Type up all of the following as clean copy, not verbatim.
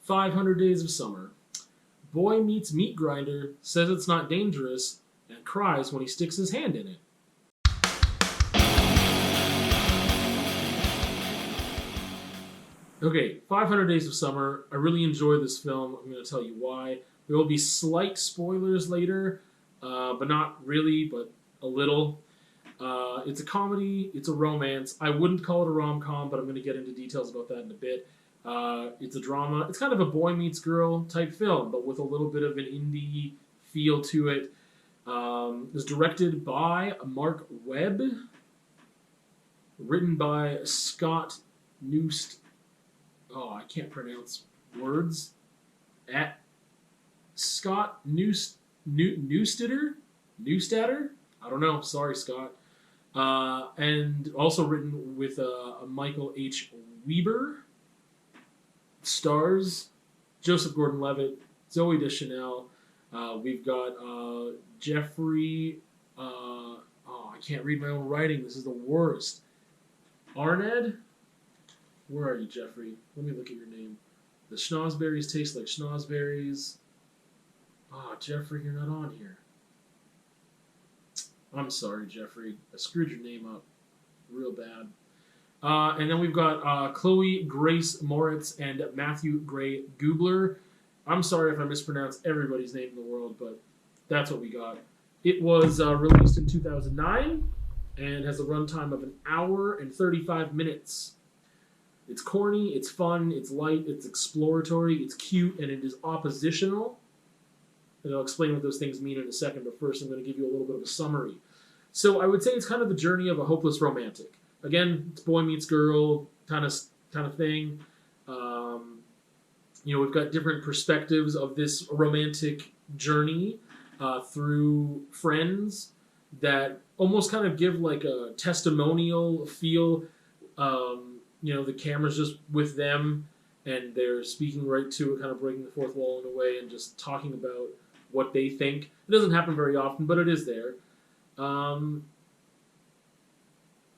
500 Days of Summer. Boy meets meat grinder, says it's not dangerous, and cries when he sticks his hand in it. Okay, 500 Days of Summer. I really enjoy this film. I'm going to tell you why. There will be slight spoilers later, but not really, but a little. It's a comedy. It's a romance. I wouldn't call it a rom-com, but I'm going to get into details about that in a bit. It's a drama. It's kind of a boy meets girl type film, but with a little bit of an indie feel to it. It was directed by Mark Webb, written by Scott Newst. Oh, I can't pronounce words. At Scott Newstatter? I don't know. Sorry, Scott. And also written with Michael H. Weber. Stars Joseph Gordon-Levitt, Zooey Deschanel. We've got Jeffrey. I can't read my own writing. This is the worst. Arned. Where are you, Jeffrey? Let me look at your name. The schnozberries taste like schnozberries. Jeffrey, you're not on here. I'm sorry, Jeffrey. I screwed your name up real bad. And then we've got Chloe Grace Moritz and Matthew Gray Gubler. I'm sorry if I mispronounce everybody's name in the world, but that's what we got. It was released in 2009 and has a runtime of 1 hour and 35 minutes. It's corny, it's fun, it's light, it's exploratory, it's cute, and it is oppositional. And I'll explain what those things mean in a second, but first I'm going to give you a little bit of a summary. So I would say it's kind of the journey of a hopeless romantic. Again, it's boy meets girl kind of thing. We've got different perspectives of this romantic journey through friends that almost kind of give like a testimonial feel. The camera's just with them and they're speaking right to it, kind of breaking the fourth wall in a way and just talking about what they think. It doesn't happen very often, but it is there.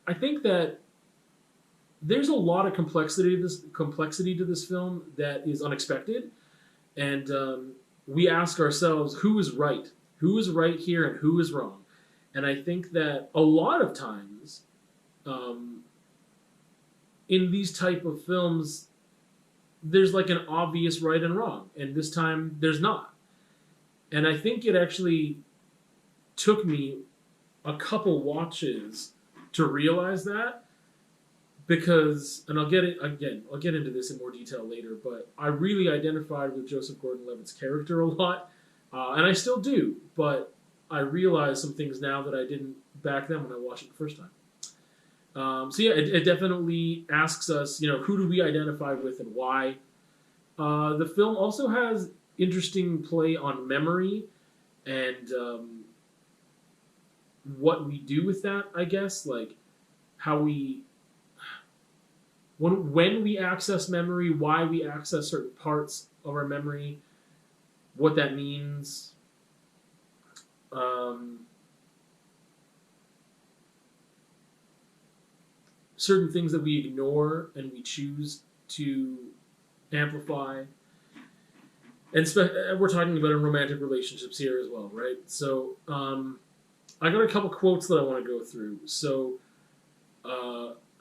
I think that there's a lot of complexity to this film that is unexpected, and we ask ourselves, who is right? Who is right here and who is wrong? And I think that a lot of times in these type of films, there's like an obvious right and wrong, and this time there's not. And I think it actually took me a couple watches to realize that, because, and I'll get into this in more detail later, but I really identified with Joseph Gordon-Levitt's character a lot, and I still do, but I realize some things now that I didn't back then when I watched it the first time. It definitely asks us, who do we identify with and why? The film also has interesting play on memory and what we do with that, I guess, like how we, when we access memory, why we access certain parts of our memory, what that means. Certain things that we ignore and we choose to amplify. And we're talking about in romantic relationships here as well, right? So I got a couple quotes that I want to go through. So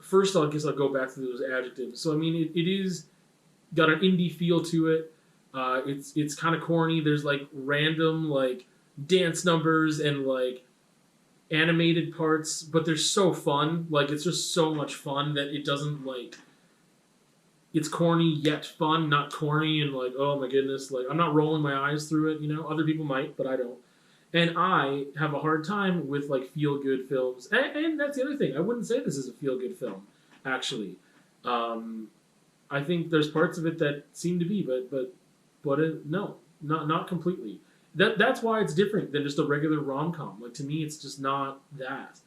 first, I guess I'll go back to those adjectives. So, I mean, it is got an indie feel to it. It's kind of corny. There's, like, random, like, dance numbers and, like, animated parts, but they're so fun. Like, it's just so much fun that it doesn't, like, it's corny yet fun, not corny and like, oh my goodness, like, I'm not rolling my eyes through it, Other people might, but I don't. And I have a hard time with, like, feel-good films. And that's the other thing. I wouldn't say this is a feel-good film, actually. I think there's parts of it that seem to be, but no, not completely. That's why it's different than just a regular rom-com. Like, to me, it's just not that.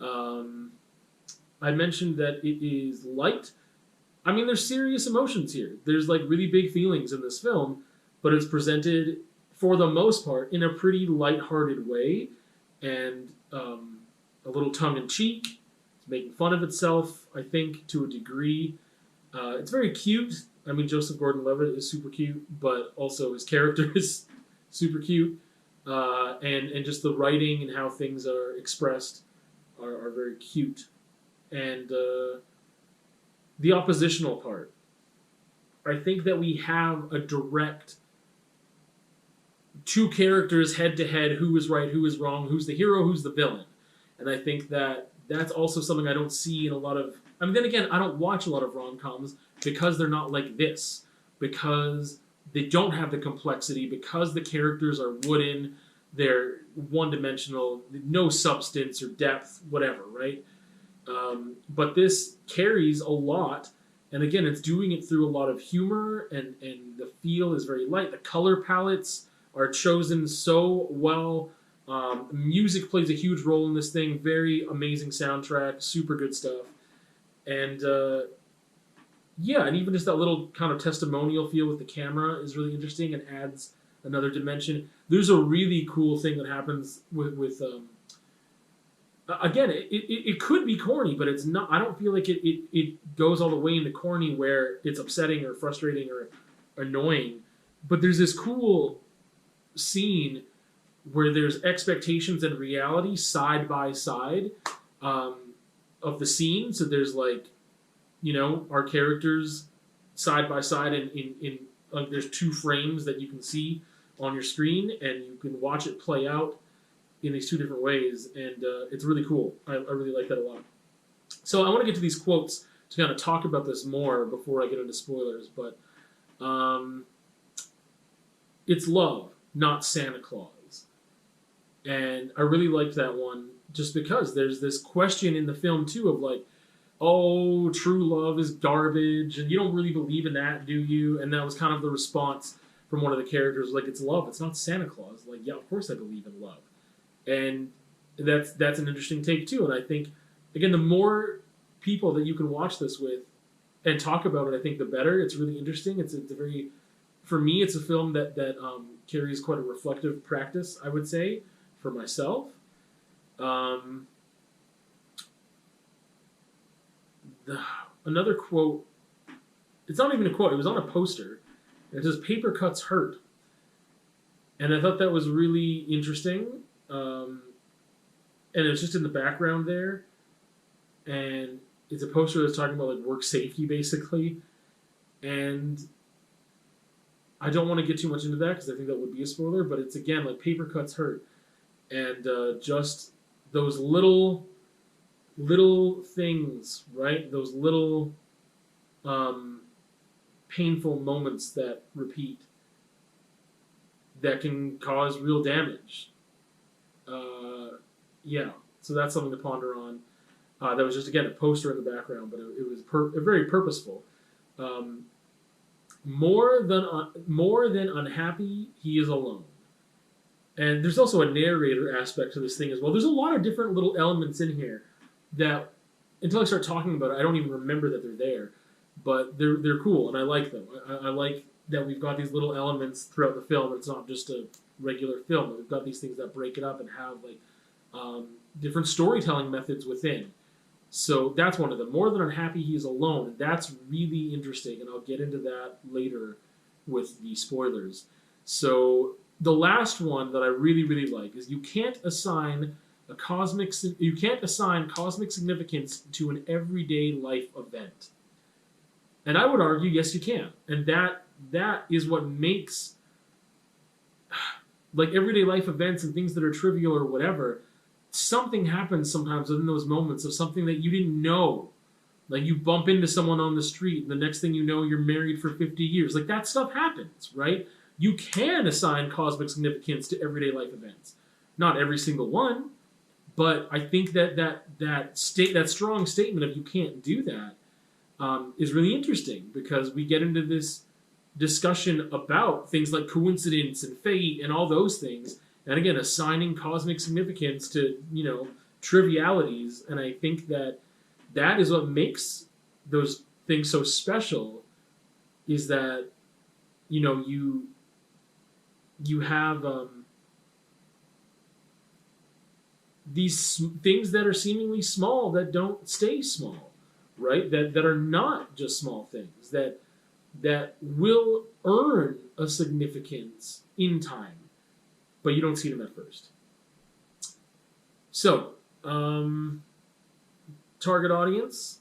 I mentioned that it is light. I mean, there's serious emotions here. There's, like, really big feelings in this film, but it's presented, for the most part, in a pretty lighthearted way, and a little tongue-in-cheek. It's making fun of itself, I think, to a degree. It's very cute. I mean, Joseph Gordon-Levitt is super cute, but also his character is super cute, and just the writing and how things are expressed are very cute, and the oppositional part. I think that we have a direct two characters head to head, who is right, who is wrong, who's the hero, who's the villain. And I think that that's also something I don't see in a lot of... I mean, then again, I don't watch a lot of rom-coms because they're not like this. Because they don't have the complexity, because the characters are wooden, they're one-dimensional, no substance or depth, whatever, right? But this carries a lot, and again, it's doing it through a lot of humor, and the feel is very light. The color palettes are chosen so well. Music plays a huge role in this thing. Very amazing soundtrack, super good stuff. And yeah, and even just that little kind of testimonial feel with the camera is really interesting and adds another dimension. There's a really cool thing that happens with again, it could be corny, but it's not. I don't feel like it goes all the way into corny where it's upsetting or frustrating or annoying. But there's this cool scene where there's expectations and reality side by side of the scene. So there's like, you know, our characters side by side in like there's two frames that you can see on your screen, and you can watch it play out in these two different ways, and it's really cool. I really like that a lot. So I want to get to these quotes to kind of talk about this more before I get into spoilers, but it's love, not Santa Claus. And I really liked that one just because there's this question in the film too of like, oh, true love is garbage, and you don't really believe in that, do you? And that was kind of the response from one of the characters, like, it's love, it's not Santa Claus. Like, yeah, of course I believe in love. And that's an interesting take too. And I think, again, the more people that you can watch this with and talk about it, I think the better. It's really interesting. It's a very, for me, it's a film that carries quite a reflective practice, I would say, for myself. Another quote, it's not even a quote, it was on a poster. It says, "Paper cuts hurt." And I thought that was really interesting. And it's just in the background there. And it's a poster that's talking about like work safety, basically. And I don't want to get too much into that because I think that would be a spoiler. But it's, again, like paper cuts hurt. And just those little things, right? Those little painful moments that repeat that can cause real damage. Yeah, so that's something to ponder on. That was just, again, a poster in the background, but it was very purposeful. More than unhappy, he is alone. And there's also a narrator aspect to this thing as well. There's a lot of different little elements in here that, until I start talking about it, I don't even remember that they're there. But they're cool, and I like them. I like that we've got these little elements throughout the film. It's not just a regular film. We've got these things that break it up and have like different storytelling methods within. So that's one of them. More than unhappy, he is alone. That's really interesting, and I'll get into that later with the spoilers. So the last one that I really, really like is you can't assign cosmic significance to an everyday life event. And I would argue, yes, you can. And that is what makes like everyday life events and things that are trivial or whatever, something happens sometimes in those moments of something that you didn't know. Like you bump into someone on the street and the next thing you know, you're married for 50 years. Like that stuff happens, right? You can assign cosmic significance to everyday life events. Not every single one, but I think that strong statement of you can't do that is really interesting because we get into this discussion about things like coincidence and fate and all those things. And again, assigning cosmic significance to, trivialities. And I think that is what makes those things so special is that, you have these things that are seemingly small that don't stay small, right? That are not just small things, that that will earn a significance in time, but you don't see them at first. So, target audience.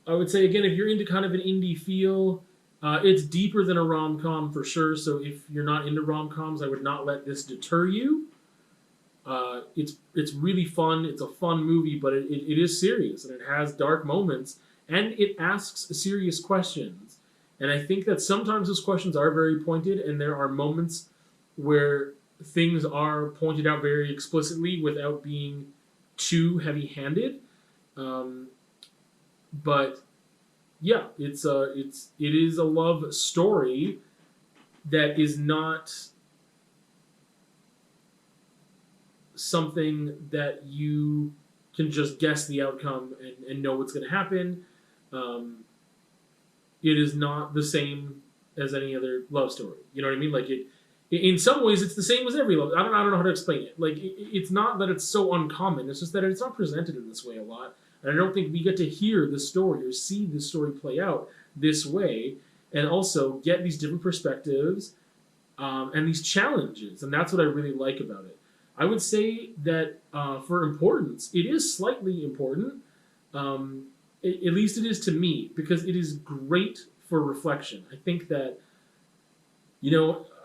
I would say, again, if you're into kind of an indie feel, it's deeper than a rom-com for sure. So if you're not into rom-coms, I would not let this deter you. It's really fun. It's a fun movie, but it is serious, and it has dark moments, and it asks serious questions. And I think that sometimes those questions are very pointed, and there are moments where things are pointed out very explicitly without being too heavy-handed. But yeah, it is a love story that is not something that you can just guess the outcome and know what's going to happen. It is not the same as any other love story. You know what I mean? Like in some ways, it's the same as every love. I don't know how to explain it. Like it's not that it's so uncommon. It's just that it's not presented in this way a lot. And I don't think we get to hear the story or see the story play out this way, and also get these different perspectives and these challenges. And that's what I really like about it. I would say that for importance, it is slightly important. At least it is to me, because it is great for reflection. I think that,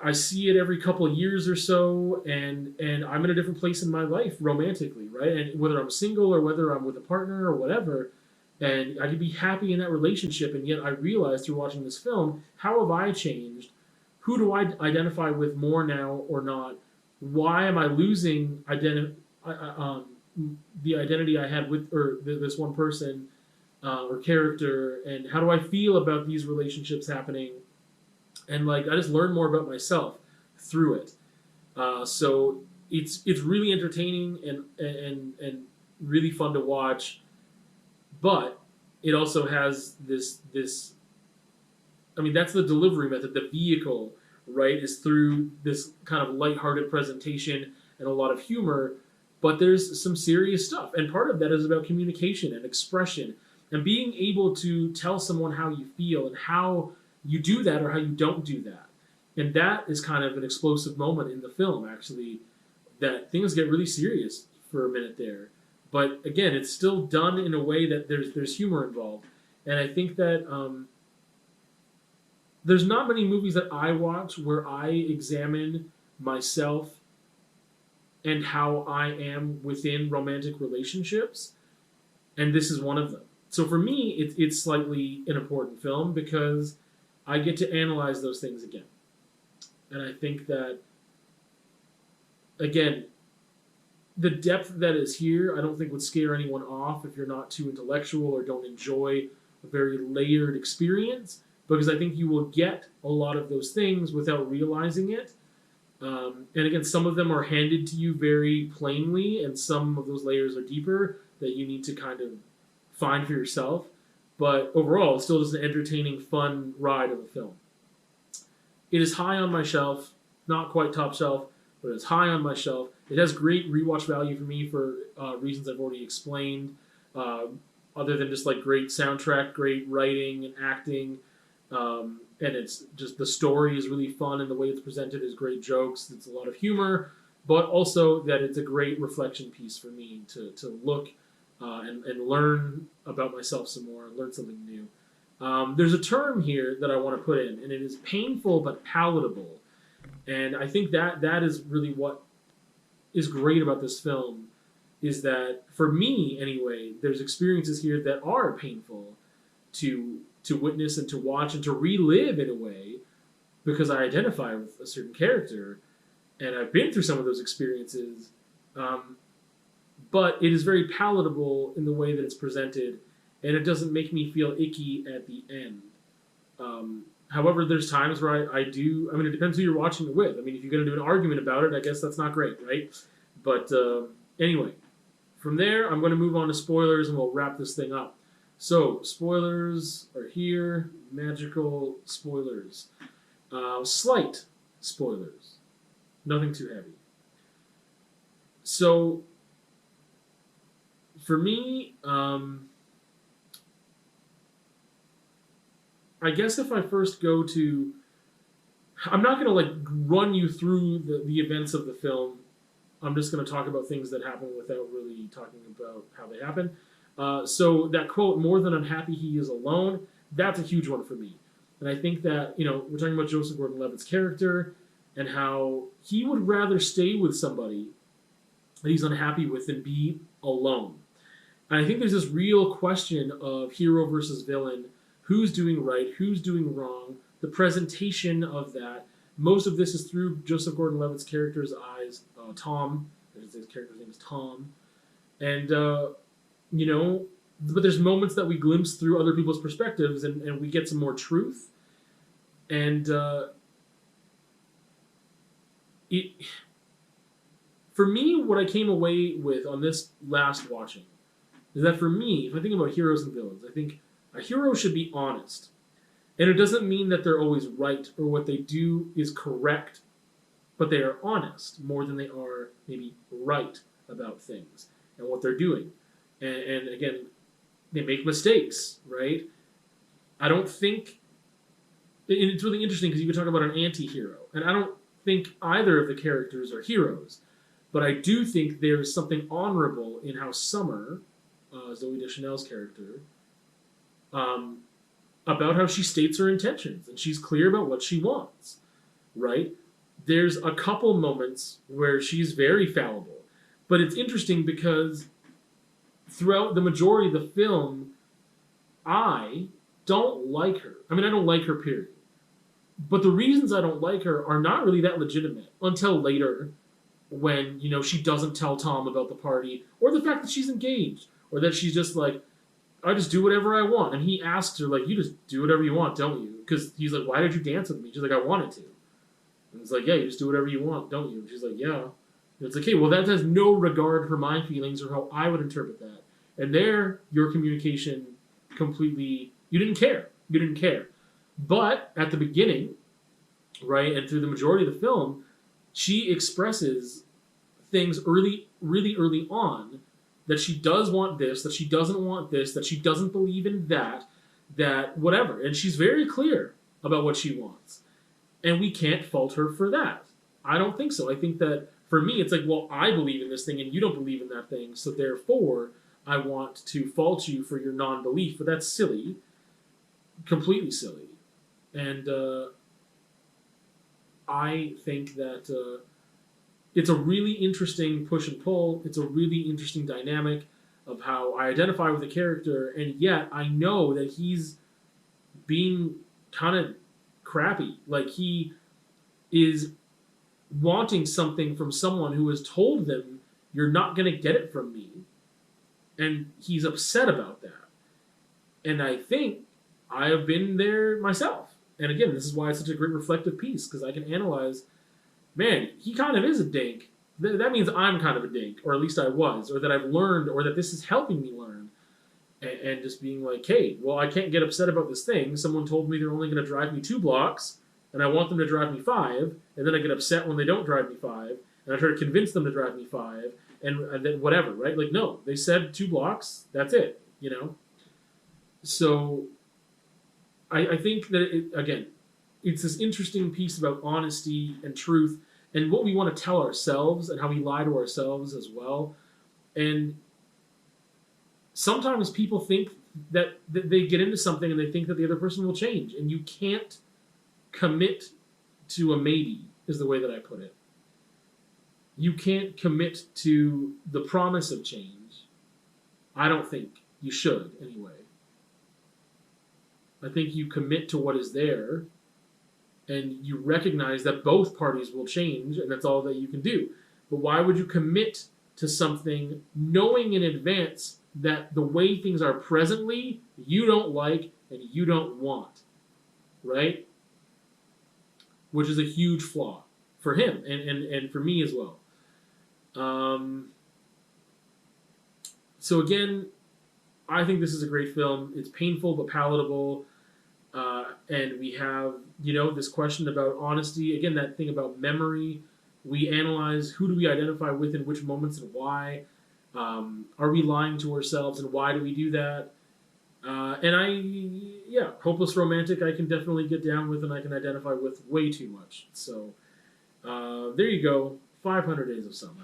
I see it every couple of years or so, and I'm in a different place in my life romantically, right? And whether I'm single or whether I'm with a partner or whatever, and I could be happy in that relationship, and yet I realize through watching this film, how have I changed? Who do I identify with more now or not? Why am I losing the identity I had with this one person or character, and how do I feel about these relationships happening? And I just learned more about myself through it. So it's really entertaining and really fun to watch, but it also has this. I mean, that's the delivery method. The vehicle, right, is through this kind of lighthearted presentation and a lot of humor, but there's some serious stuff, and part of that is about communication and expression and being able to tell someone how you feel and how you do that or how you don't do that. And that is kind of an explosive moment in the film, actually, that things get really serious for a minute there. But again, it's still done in a way that there's humor involved. And I think that there's not many movies that I watch where I examine myself and how I am within romantic relationships, and this is one of them. So for me, it's slightly an important film because I get to analyze those things again. And I think that, again, the depth that is here, I don't think would scare anyone off if you're not too intellectual or don't enjoy a very layered experience, because I think you will get a lot of those things without realizing it. And again, some of them are handed to you very plainly, and some of those layers are deeper that you need to kind of find for yourself. But overall, it's still just an entertaining, fun ride of a film. It is high on my shelf, not quite top shelf, but it's high on my shelf. It has great rewatch value for me for reasons I've already explained, other than just great soundtrack, great writing and acting, and it's just the story is really fun and the way it's presented is great jokes. It's a lot of humor, but also that it's a great reflection piece for me to look and learn about myself some more and learn something new. There's a term here that I want to put in, and it is painful but palatable. And I think that is really what is great about this film, is that, for me anyway, there's experiences here that are painful to witness and to watch and to relive in a way, because I identify with a certain character, and I've been through some of those experiences. But it is very palatable in the way that it's presented, and it doesn't make me feel icky at the end. However, there's times where I do. I mean, it depends who you're watching it with. I mean, if you're going to do an argument about it, I guess that's not great, right? But anyway, from there, I'm going to move on to spoilers, and we'll wrap this thing up. So, spoilers are here. Magical spoilers. Slight spoilers. Nothing too heavy. So, for me, I guess if I first go to, I'm not gonna like run you through the events of the film. I'm just gonna talk about things that happen without really talking about how they happen. So that quote, "More than unhappy he is alone," that's a huge one for me. And I think that, we're talking about Joseph Gordon-Levitt's character and how he would rather stay with somebody that he's unhappy with than be alone. And I think there's this real question of hero versus villain, who's doing right, who's doing wrong, the presentation of that. Most of this is through Joseph Gordon-Levitt's character's eyes. Tom, his character's name is Tom. And, but there's moments that we glimpse through other people's perspectives and we get some more truth. And for me, what I came away with on this last watching is that for me, if I think about heroes and villains, I think a hero should be honest. And it doesn't mean that they're always right or what they do is correct, but they are honest more than they are maybe right about things and what they're doing. And again, they make mistakes, right? I don't think, and it's really interesting because you can talk about an anti-hero, and I don't think either of the characters are heroes, but I do think there's something honorable in how Summer, Zooey Deschanel's character, about how she states her intentions and she's clear about what she wants, right? There's a couple moments where she's very fallible, but it's interesting because throughout the majority of the film, I don't like her. I mean, I don't like her, period. But the reasons I don't like her are not really that legitimate until later when, she doesn't tell Tom about the party or the fact that she's engaged or that she's just like, I just do whatever I want. And he asks her, like, you just do whatever you want, don't you? Because he's like, why did you dance with me? She's like, I wanted to. And it's like, yeah, you just do whatever you want, don't you? And she's like, yeah. And it's like, hey, well, that has no regard for my feelings or how I would interpret that. And there, your communication completely, you didn't care. You didn't care. But at the beginning, right, and through the majority of the film, she expresses things really early on that she does want this, that she doesn't want this, that she doesn't believe in that whatever. And she's very clear about what she wants. And we can't fault her for that. I don't think so. I think that for me, it's like, well, I believe in this thing and you don't believe in that thing, so therefore I want to fault you for your non-belief. But that's silly. Completely silly. And I think that it's a really interesting push and pull. It's a really interesting dynamic of how I identify with the character, and yet I know that he's being kind of crappy. Like, he is wanting something from someone who has told them, you're not going to get it from me. And he's upset about that. And I think I have been there myself. And again, this is why it's such a great reflective piece, because I can analyze, man, he kind of is a dink. That means I'm kind of a dink, or at least I was, or that I've learned, or that this is helping me learn. And just being like, hey, well, I can't get upset about this thing. Someone told me they're only going to drive me 2 blocks, and I want them to drive me 5, and then I get upset when they don't drive me 5, and I try to convince them to drive me 5, and then whatever, right? Like, no, they said 2 blocks, that's it, So I think that, again, it's this interesting piece about honesty and truth and what we want to tell ourselves and how we lie to ourselves as well. And sometimes people think that they get into something and they think that the other person will change. And you can't commit to a maybe, is the way that I put it. You can't commit to the promise of change. I don't think you should, anyway. I think you commit to what is there, and you recognize that both parties will change, and that's all that you can do. But why would you commit to something knowing in advance that the way things are presently, you don't like and you don't want, right? Which is a huge flaw for him and for me as well. So again, I think this is a great film. It's painful but palatable. And we have, this question about honesty. Again, that thing about memory. We analyze who do we identify with in which moments and why. Are we lying to ourselves and why do we do that? hopeless romantic I can definitely get down with and I can identify with way too much. So there you go, 500 Days of Summer.